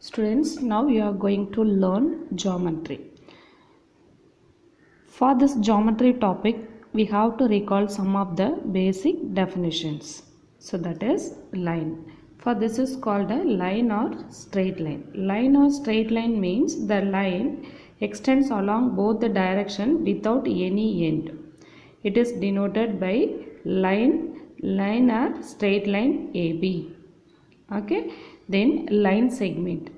Students, now you are going to learn geometry. For this geometry topic, we have to recall some of the basic definitions. So that is line. For this is called a line or straight line. Line or straight line means the line extends along both the direction without any end. It is denoted by line or straight line AB. Okay, then line segment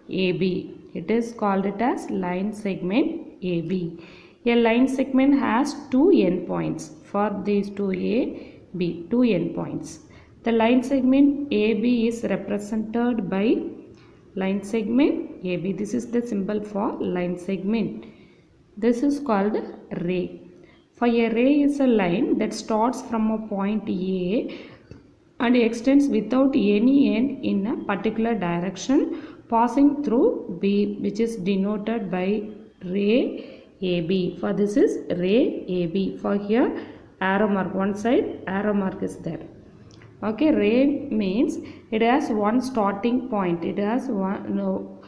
AB, it is called it as line segment AB. A line segment has two endpoints. For these two endpoints, the line segment AB is represented by line segment AB. This is the symbol for line segment. This is called ray. For a ray is a line that starts from a point A and extends without any end in a particular direction passing through B, which is denoted by ray AB. For this is ray AB. For here arrow mark, one side arrow mark is there. Okay, ray means it has one starting point. It has one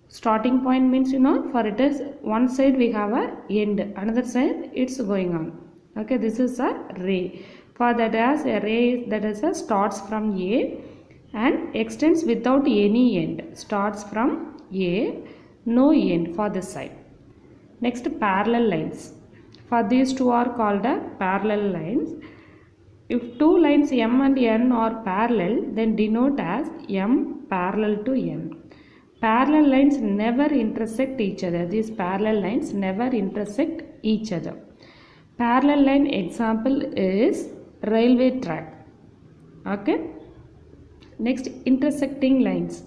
starting point means for it is one side we have a end, another side it's going on. Okay, this is a ray. For that as a ray that is a starts from A and extends without any end. Starts from A, no end for this side. Next, parallel lines. For these two are called parallel lines. If two lines M and N are parallel, then denote as M parallel to N. Parallel lines never intersect each other. These parallel lines never intersect each other. Parallel line example is railway track. Okay. Next, intersecting lines.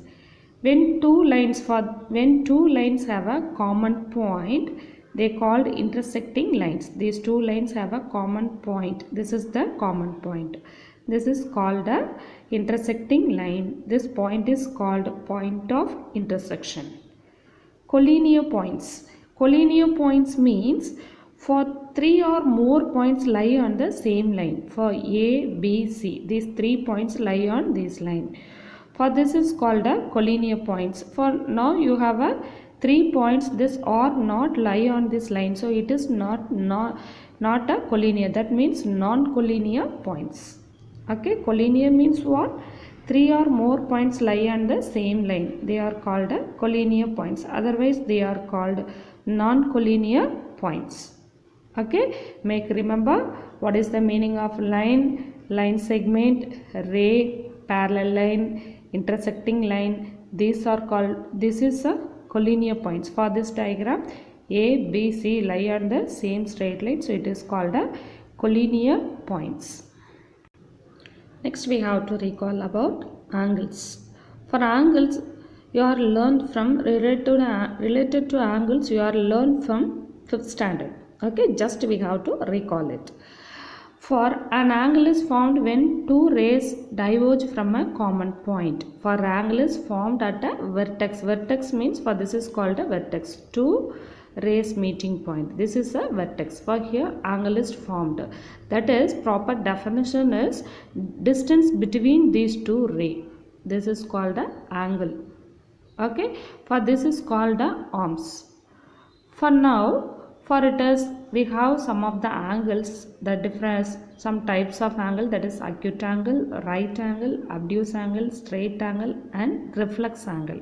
When two lines have a common point, they called intersecting lines. These two lines have a common point. This is the common point. This is called a intersecting line. This point is called point of intersection. Collinear points. Collinear points means for three or more points lie on the same line. For A, B, C, these 3 points lie on this line. For this is called a collinear points. For now you have a 3 points. This are not lie on this line. So it is not a collinear. That means non-collinear points. Okay, collinear means what? 3 or more points lie on the same line. They are called collinear points. Otherwise they are called non-collinear points. Okay, make remember what is the meaning of line, line segment, ray, parallel line, intersecting line. These are called, this is a collinear points. For this diagram, A, B, C lie on the same straight line. So it is called a collinear points. Next we have to recall about angles. For angles, you are learned from related to angles, you are learned from 5th standard. Okay, just we have to recall it. For an angle is formed when two rays diverge from a common point. For angle is formed at a vertex. Vertex means for this is called a vertex. Two rays meeting point. This is a vertex. For here angle is formed. That is, proper definition is distance between these two rays. This is called a angle. Okay. For this is called a arms. For now, for it is, we have some of the angles, the difference, some types of angle, that is acute angle, right angle, obtuse angle, straight angle and reflex angle.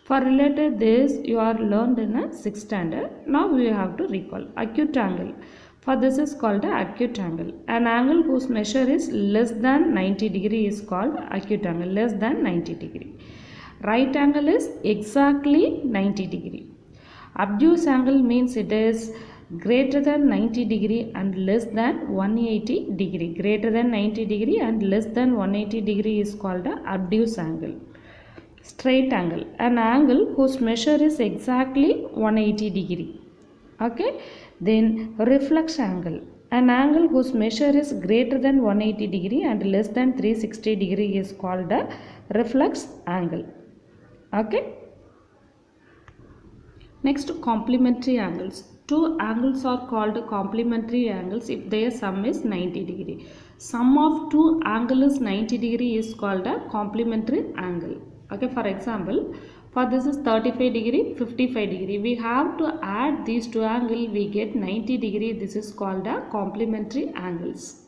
For related this you are learned in a 6th standard. Now we have to recall acute angle. For this is called a acute angle. An angle whose measure is less than 90 degree is called acute angle, less than 90 degree. Right angle is exactly 90 degree. Obtuse angle means it is greater than 90 degree and less than 180 degree. Greater than 90 degree and less than 180 degree is called a obtuse angle. Straight angle, an angle whose measure is exactly 180 degree. Okay. Then reflex angle, an angle whose measure is greater than 180 degree and less than 360 degree is called a reflex angle. Okay. Next, complementary angles. Two angles are called complementary angles if their sum is 90 degree. Sum of two angles 90 degree is called a complementary angle. Okay, for example, for this is 35 degree, 55 degree. We have to add these two angles, we get 90 degree. This is called a complementary angles.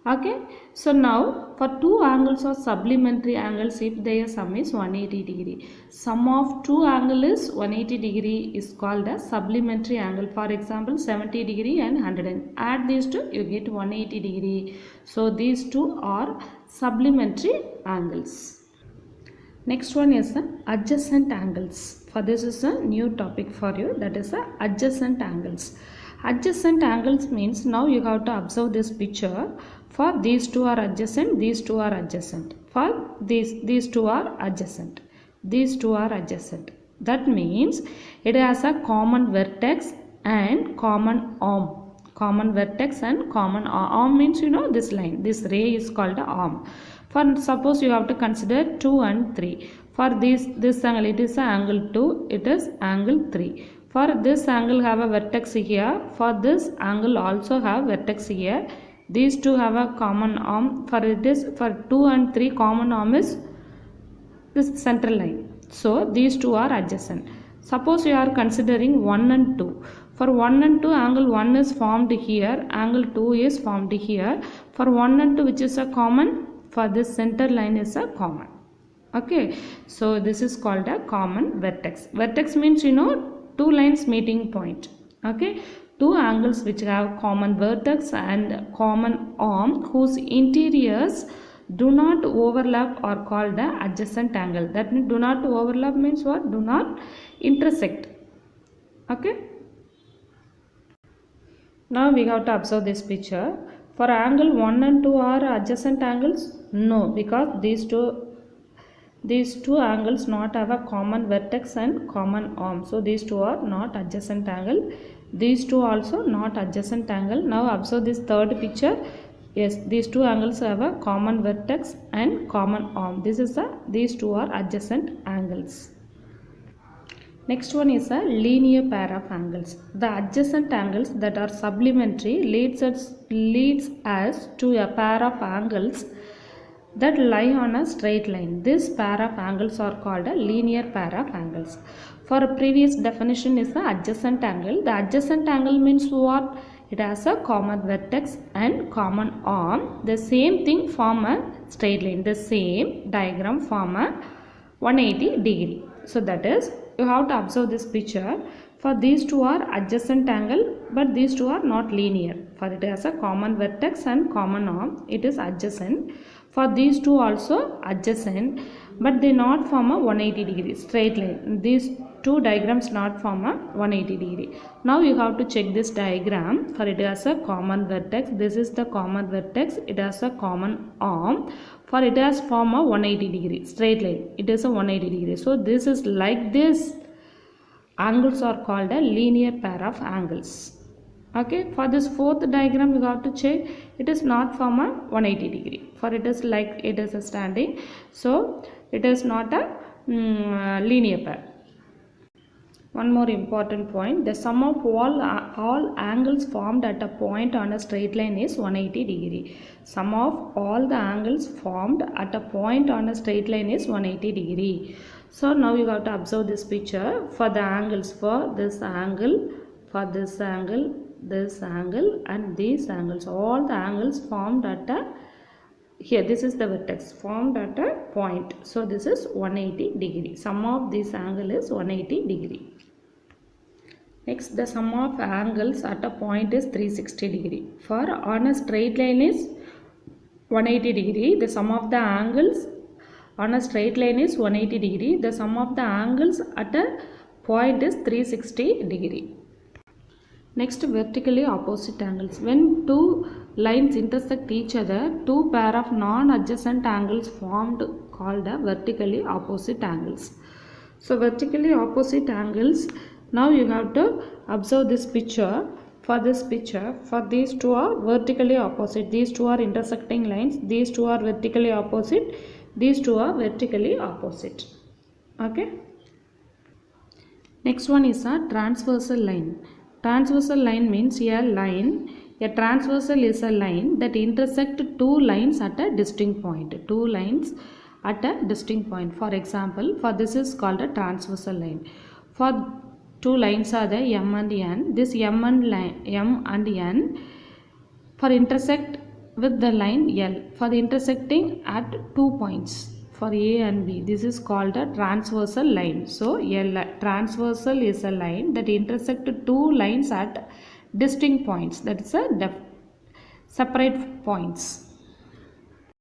Okay, so now for two angles or supplementary angles, if their sum is 180 degree, sum of two angles is 180 degree is called a supplementary angle. For example, 70 degree and 100, add these two, you get 180 degree. So these two are supplementary angles. Next one is the adjacent angles. For this is a new topic for you, that is the adjacent angles. Adjacent angles means, now you have to observe this picture. For these two are adjacent, these two are adjacent. For these two are adjacent, these two are adjacent. That means it has a common vertex and common arm. Common vertex and common arm means, you know, this line, this ray is called a arm. For suppose you have to consider 2 and 3. For this angle, it is angle 2, it is angle 3. For this angle have a vertex here. For this angle also have vertex here. These two have a common arm. For it is for 2 and 3, common arm is this central line. So these two are adjacent. Suppose you are considering 1 and 2. For 1 and 2, angle 1 is formed here, angle 2 is formed here. For 1 and 2, which is a common? For this center line is a common. Okay, so this is called a common vertex. Vertex means, you know, two lines meeting point. Okay, two angles which have common vertex and common arm whose interiors do not overlap are called the adjacent angle. That means do not overlap means what? Do not intersect. Okay. Now we have to observe this picture. For angle 1 and 2 are adjacent angles? No, because these two angles not have a common vertex and common arm. So these two are not adjacent angle. These two also not adjacent angle. Now observe this third picture. Yes, these two angles have a common vertex and common arm. These two are adjacent angles. Next one is a linear pair of angles. The adjacent angles that are supplementary leads us to a pair of angles that lie on a straight line. This pair of angles are called a linear pair of angles. For a previous definition is the adjacent angle. The adjacent angle means what? It has a common vertex and common arm. The same thing form a straight line. The same diagram form a 180 degree. So that is, you have to observe this picture. For these two are adjacent angle, but these two are not linear. For it has a common vertex and common arm, it is adjacent. For these two also adjacent, but they not form a 180 degree straight line. These two diagrams not form a 180 degree. Now you have to check this diagram. For it has a common vertex. This is the common vertex. It has a common arm. For it has form a 180 degree straight line. It is a 180 degree. So this is like this. Angles are called a linear pair of angles. Okay, for this fourth diagram you have to check. It is not from a 180 degree. For it is like it is a standing. So it is not a linear pair. One more important point. The sum of all angles formed at a point on a straight line is 180 degree. Sum of all the angles formed at a point on a straight line is 180 degree. So now you have to observe this picture. For the angles, for this angle, for this angle, and these angles, all the angles formed at a, here this is the vertex, formed at a point. So this is 180 degree. Sum of this angle is 180 degree. Next, the sum of angles at a point is 360 degree. For on a straight line is 180 degree. The sum of the angles on a straight line is 180 degree. The sum of the angles at a point is 360 degree. Next, vertically opposite angles. When two lines intersect each other, two pair of non-adjacent angles formed called vertically opposite angles. So vertically opposite angles, now you have to observe this picture. For this picture, for these two are vertically opposite. These two are intersecting lines. These two are vertically opposite. These two are vertically opposite. Okay. Next one is a transversal line. Transversal line means a line. A transversal is a line that intersect two lines at a distinct point. Two lines at a distinct point. For example, for this is called a transversal line. For two lines are the M and N. This M and N for intersect with the line L for the intersecting at 2 points for A and B. This is called a transversal line. So transversal is a line that intersect two lines at distinct points. That is a separate points.